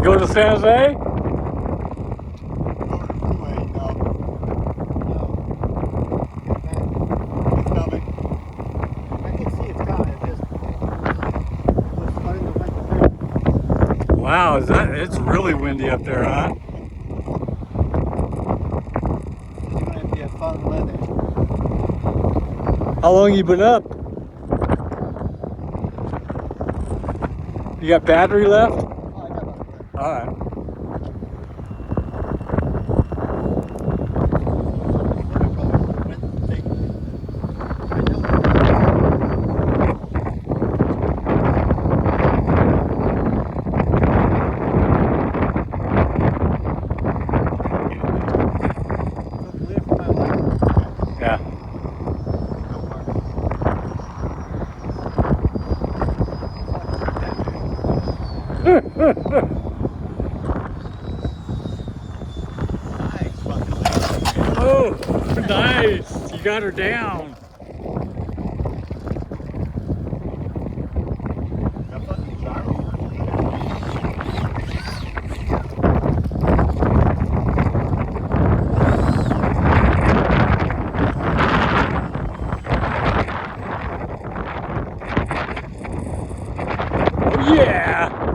Go to San Jose? Wow, it's really windy up there, huh? How long you been up? You got battery left? All right. Yeah. Oh, nice. You got her down. Oh, yeah.